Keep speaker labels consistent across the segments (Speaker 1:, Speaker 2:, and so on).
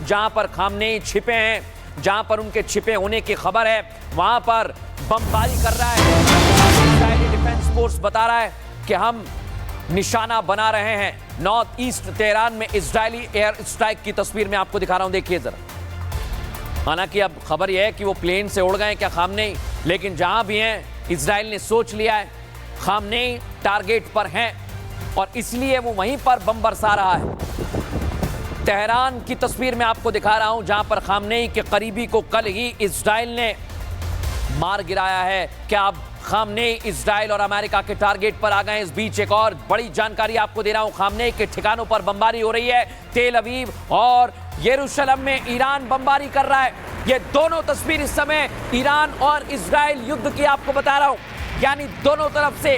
Speaker 1: जहां पर खामनेई छिपे हैं, जहां पर उनके छिपे होने की खबर है, वहां पर बमबारी कर रहा है। इजरायली डिफेंस फोर्स बता रहा है कि हम निशाना बना रहे हैं। नॉर्थ ईस्ट तेहरान में इजरायली एयर स्ट्राइक की तस्वीर मैं आपको दिखा रहा हूं, देखिए जरा। हालांकि अब खबर यह है कि वो प्लेन से उड़ गए क्या खामनेई, लेकिन जहां भी हैं इजराइल ने सोच लिया है खामनेई टारगेट पर हैं और इसलिए वो वहीं पर बम बरसा रहा है। तेहरान की तस्वीर मैं आपको दिखा रहा हूं, जहां पर खामनेई के करीबी को कल ही इजराइल ने मार गिराया है। क्या अब खामनेई इजराइल और अमेरिका के टारगेट पर आ गए? इस बीच एक और बड़ी जानकारी आपको दे रहा हूं, खामनेई के ठिकानों पर बमबारी हो रही है। तेल अवीव और यरूशलेम में ईरान बमबारी कर रहा है। ये दोनों तस्वीर इस समय ईरान और इजराइल युद्ध की आपको बता रहा हूं, यानी दोनों तरफ से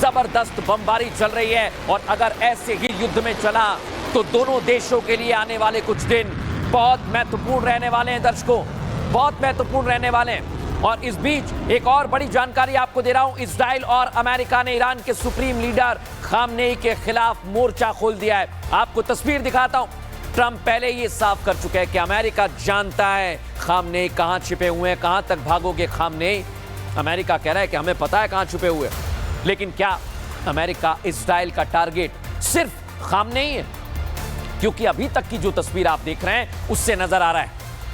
Speaker 1: जबरदस्त बमबारी चल रही है। और अगर ऐसे ही युद्ध में चला तो दोनों देशों के लिए आने वाले कुछ दिन बहुत महत्वपूर्ण रहने वाले हैं दर्शकों, बहुत महत्वपूर्ण रहने वाले हैं। और इस बीच एक और बड़ी जानकारी आपको दे रहा हूं, इजराइल और अमेरिका ने ईरान के सुप्रीम लीडर खामनेई के खिलाफ मोर्चा खोल दिया है। आपको तस्वीर दिखाता हूं। ट्रंप पहले ये साफ कर चुके हैं कि अमेरिका जानता है खामनेई कहां छिपे हुए हैं, कहां तक भागोगे खामनेई। अमेरिका कह रहा है कि हमें पता है कहां छुपे हुए, लेकिन क्या अमेरिका इजराइल का टारगेट सिर्फ खामनेई है? क्योंकि अभी तक की जो तस्वीर आप देख रहे हैं उससे नजर आ रहा है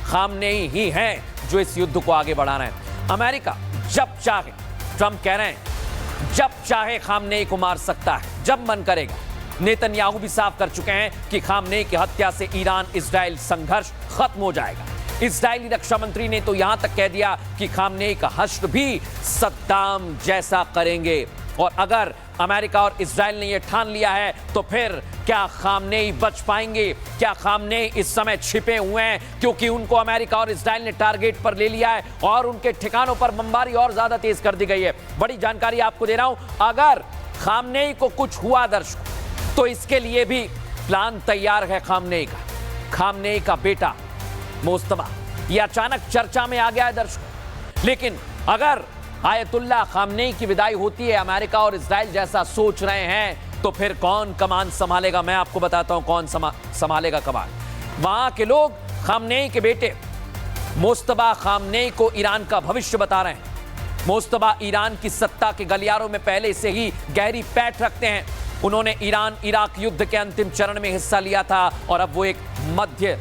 Speaker 1: खामनेई ही हैं जो इस युद्ध को आगे बढ़ा रहे हैं। अमेरिका जब चाहे, ट्रंप कह रहे हैं जब चाहे खामनेई को मार सकता है, जब मन करेगा। नेतन्याहू भी साफ कर चुके हैं कि खामनेई की हत्या से ईरान इजराइल संघर्ष खत्म हो जाएगा। इजरायली रक्षा मंत्री ने तो यहां तक कह दिया कि खामनेई का हश्र भी सद्दाम जैसा करेंगे। और अगर अमेरिका और इजराइल ने यह ठान लिया है तो फिर क्या खामनेई बच पाएंगे? क्या खामनेई इस समय छिपे हुए हैं क्योंकि उनको अमेरिका और इजराइल ने टारगेट पर ले लिया है और उनके ठिकानों पर बमबारी और ज्यादा तेज कर दी गई है? बड़ी जानकारी आपको दे रहा हूं, अगर खामनेई को कुछ हुआ दर्शकों तो इसके लिए भी प्लान तैयार है खामनेई का। खामनेई का बेटा मोस्तफा ये अचानक चर्चा में आ गया है दर्शकों, लेकिन अगर आयतुल्ला खामनेई की विदाई होती है, अमेरिका और इजराइल जैसा सोच रहे हैं, तो फिर कौन कमान संभालेगा? मैं आपको बताता हूं कौन संभालेगा कमान। वहां के लोग खामनेई के बेटे मोस्तफा खामनेई को ईरान का भविष्य बता रहे हैं। मोस्तफा ईरान की सत्ता के गलियारों में पहले से ही गहरी पैठ रखते हैं। उन्होंने ईरान इराक युद्ध के अंतिम चरण में हिस्सा लिया था और अब वो एक मध्य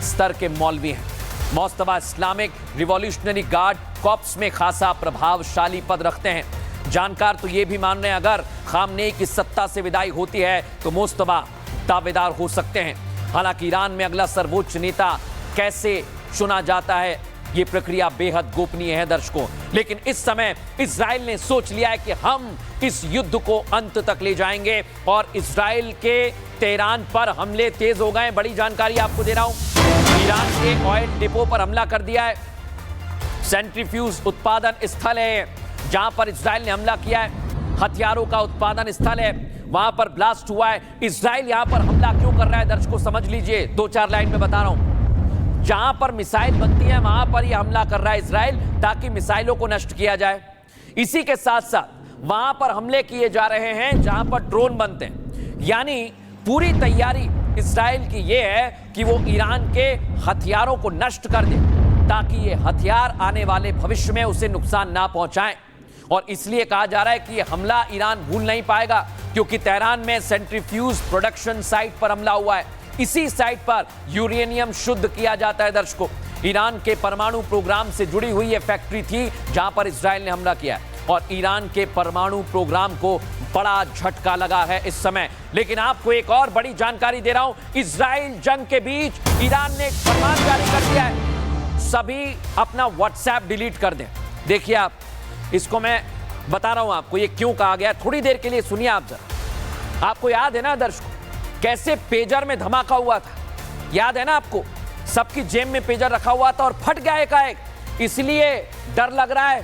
Speaker 1: स्तर के मौलवी हैं। Mostafa Islamic revolutionary guard corps में खासा प्रभावशाली पद रखते हैं। जानकार तो ये भी मान रहे हैं अगर खामनेई की सत्ता से विदाई होती है तो मोस्तफा दावेदार हो सकते हैं। हालांकि ईरान में अगला सर्वोच्च नेता कैसे चुना जाता है ये प्रक्रिया बेहद गोपनीय है दर्शकों, लेकिन इस समय इजराइल ने सोच लिया है कि हम इस युद्ध को अंत तक ले जाएंगे और इजराइल के तेहरान पर हमले तेज हो गए। बड़ी जानकारी आपको दे रहा हूं, ईरान के ऑयल डिपो पर हमला कर दिया है। सेंट्रीफ्यूज उत्पादन स्थल है जहां पर इजराइल ने हमला किया है, हथियारों का उत्पादन स्थल है, वहां पर ब्लास्ट हुआ है। इजराइल यहां पर हमला क्यों कर रहा है दर्शकों समझ लीजिए, 2-4 लाइन में बता रहा हूं। जहां पर मिसाइल बनती है वहां पर यह हमला कर रहा है इजराइल ताकि मिसाइलों को नष्ट किया जाए। इसी के साथ साथ वहां पर हमले किए जा रहे हैं जहां पर ड्रोन बनते हैं, यानी पूरी तैयारी इजराइल की यह है कि वो ईरान के हथियारों को नष्ट कर दे ताकि ये हथियार आने वाले भविष्य में उसे नुकसान ना पहुंचाएं। और इसलिए कहा जा रहा है कि यह हमला ईरान भूल नहीं पाएगा क्योंकि तेहरान में सेंट्रीफ्यूज प्रोडक्शन साइट पर हमला हुआ है। इसी साइट पर यूरेनियम शुद्ध किया जाता है दर्शकों। ईरान के परमाणु प्रोग्राम से जुड़ी हुई यह फैक्ट्री थी जहां पर इजराइल ने हमला किया है और ईरान के परमाणु प्रोग्राम को बड़ा झटका लगा है इस समय। लेकिन आपको एक और बड़ी जानकारी दे रहा हूं, इजराइल जंग के बीच ईरान ने एक फरमान जारी कर दिया है, सभी अपना व्हाट्सएप डिलीट कर दें। देखिए आप, इसको मैं बता रहा हूं आपको ये क्यों कहा गया, थोड़ी देर के लिए सुनिए आप जरा। आपको याद है ना दर्शकों कैसे पेजर में धमाका हुआ था, याद है ना आपको? सबकी जेब में पेजर रखा हुआ था और फट गया एकाएक, इसलिए डर लग रहा है।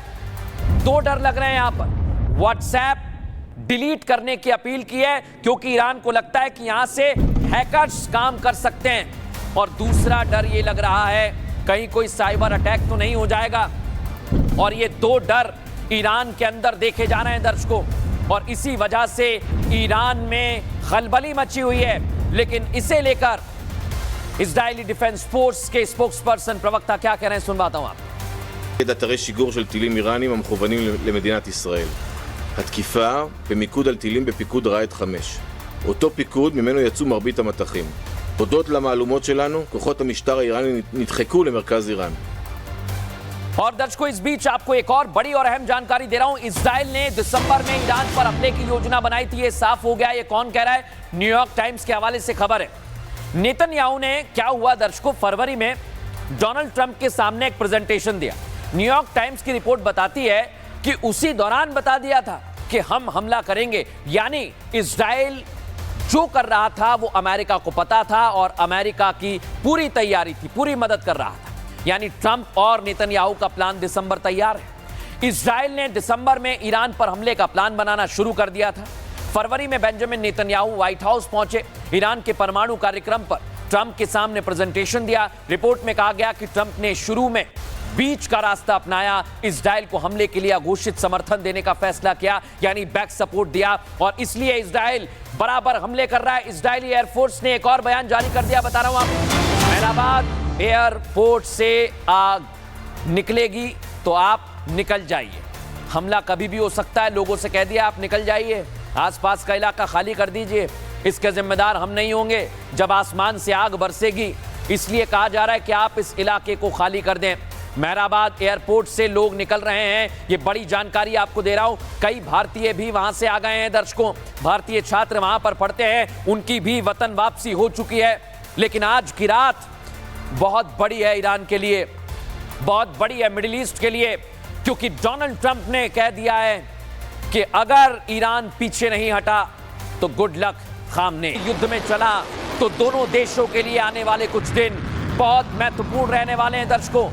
Speaker 1: 2 डर लग रहे हैं यहां पर। व्हाट्सएप डिलीट करने की अपील की है क्योंकि ईरान को लगता है कि यहां से हैकर्स काम कर सकते हैं, और दूसरा डर ये लग रहा है कहीं कोई साइबर अटैक तो नहीं हो जाएगा। और ये 2 डर ईरान के अंदर देखे जा रहे हैं दर्शकों, और इसी वजह से ईरान में खलबली मची हुई है। लेकिन इसे लेकर इजरायली डिफेंस फोर्स के स्पोक्सपर्सन प्रवक्ता क्या कह रहे हैं, सुनवाता हूं आप।
Speaker 2: אתרי שיגור של טילים איראנים המכוונים למדינת ישראל. התקיפה במיקוד על טילים בפיקוד רייט 5. אותו פיקוד ממנו יצאו מרבית המטחים. הודות למעלומות שלנו, כוחות המשטר האיראני נדחקו למרכז איראן.
Speaker 1: और दर्शकों, इस बीच आपको एक और बड़ी और अहम जानकारी दे रहा हूं। इजराइल ने दिसंबर में ईरान पर हमले की योजना बनाई थी, ये साफ हो गया। ये कौन कह रहा है? न्यूयॉर्क टाइम्स के हवाले से खबर है। नेतन्याहू ने क्या हुआ दर्शकों, फरवरी में डोनाल्ड ट्रंप के सामने एक प्रेजेंटेशन दिया। न्यूयॉर्क टाइम्स की रिपोर्ट बताती है कि उसी दौरान बता दिया था कि हम हमला करेंगे। यानी इजराइल जो कर रहा था वो अमेरिका को पता था और अमेरिका की पूरी तैयारी थी, पूरी मदद कर रहा था। यानी ट्रंप और नेतन्याहू का प्लान दिसंबर तैयार है। इजराइल ने दिसंबर में ईरान पर हमले का प्लान बनाना शुरू कर दिया था। फरवरी में बेंजामिन नेतन्याहू व्हाइट हाउस पहुंचे। ईरान के परमाणु कार्यक्रम पर ट्रंप के सामने प्रेजेंटेशन दिया। रिपोर्ट में कहा गया कि ट्रंप ने शुरू में बीच का रास्ता अपनाया, इजराइल को हमले के लिए अघोषित समर्थन देने का फैसला किया, यानी बैक सपोर्ट दिया, और इसलिए इजराइल बराबर हमले कर रहा है। इजरायली एयरफोर्स ने एक और बयान जारी कर दिया, बता रहा हूं आपको। मेहराबाद एयरपोर्ट से आग निकलेगी तो आप निकल जाइए। हमला कभी भी हो सकता है, लोगों से कह दिया आप निकल जाइए, आसपास का इलाका खाली कर दीजिए, इसके जिम्मेदार हम नहीं होंगे जब आसमान से आग बरसेगी। इसलिए कहा जा रहा है कि आप इस इलाके को खाली कर दें। मेहराबाद एयरपोर्ट से लोग निकल रहे हैं, ये बड़ी जानकारी आपको दे रहा हूं। कई भारतीय भी वहां से आ गए हैं दर्शकों, भारतीय छात्र वहां पर पढ़ते हैं, उनकी भी वतन वापसी हो चुकी है। लेकिन आज की रात बहुत बड़ी है ईरान के लिए, बहुत बड़ी है मिडिल ईस्ट के लिए, क्योंकि डोनाल्ड ट्रंप ने कह दिया है कि अगर ईरान पीछे नहीं हटा तो गुड लक खामने। युद्ध में चला तो दोनों देशों के लिए आने वाले कुछ दिन बहुत महत्वपूर्ण रहने वाले हैं दर्शकों,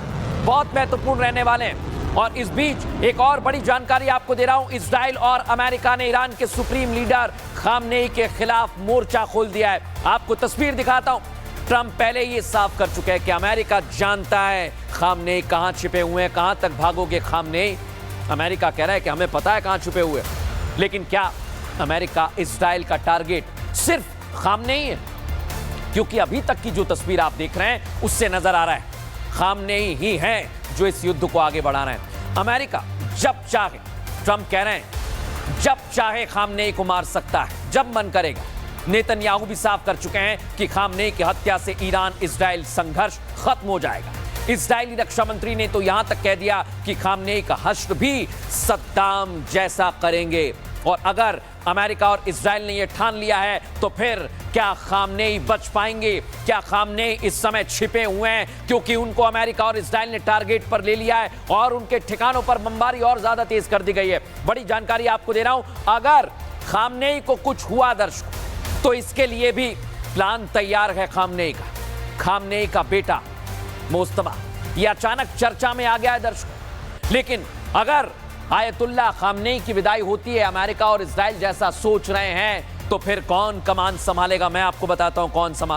Speaker 1: बहुत महत्वपूर्ण रहने वाले हैं। और इस बीच एक और बड़ी जानकारी आपको दे रहा हूं। इजराइल और अमेरिका ने ईरान के सुप्रीम लीडर खामनेई के खिलाफ मोर्चा खोल दिया है। आपको तस्वीर दिखाता हूं। ट्रंप पहले ये साफ कर चुके हैं कि अमेरिका जानता है खामनेई कहां छिपे हुए हैं, कहां तक भागोगे खामनेई। अमेरिका कह रहा है कि हमें पता है कहां छुपे हुए, लेकिन क्या अमेरिका इजराइल का टारगेट सिर्फ खामनेई है? क्योंकि अभी तक की जो तस्वीर आप देख रहे हैं उससे नजर आ रहा है खामनेई ही हैं जो इस युद्ध को आगे बढ़ा रहे हैं। अमेरिका जब चाहे, ट्रंप कह रहे हैं जब चाहे खामनेई को मार सकता है, जब मन करेगा। नेतन्याहू भी साफ कर चुके हैं कि खामनेई की हत्या से ईरान इजराइल संघर्ष खत्म हो जाएगा। इजरायली रक्षा मंत्री ने तो यहां तक कह दिया कि खामनेई का हश्र भी सद्दाम जैसा करेंगे। और अगर अमेरिका और इजराइल ने यह ठान लिया है तो फिर क्या खामनेई बच पाएंगे? क्या खामनेई इस समय छिपे हुए हैं क्योंकि उनको अमेरिका और इजराइल ने टारगेट पर ले लिया है और उनके ठिकानों पर बमबारी और ज्यादा तेज कर दी गई है? बड़ी जानकारी आपको दे रहा हूं। अगर खामनेई को कुछ हुआ दर्शकों तो इसके लिए भी प्लान तैयार है खामनेई का। खामनेई का बेटा मोस्तफा ये अचानक चर्चा में आ गया है दर्शकों, लेकिन अगर आयतुल्ला खामनेई की विदाई होती है, अमेरिका और इजराइल जैसा सोच रहे हैं, तो फिर कौन कमान संभालेगा? मैं आपको बताता हूं कौन संभालेगा।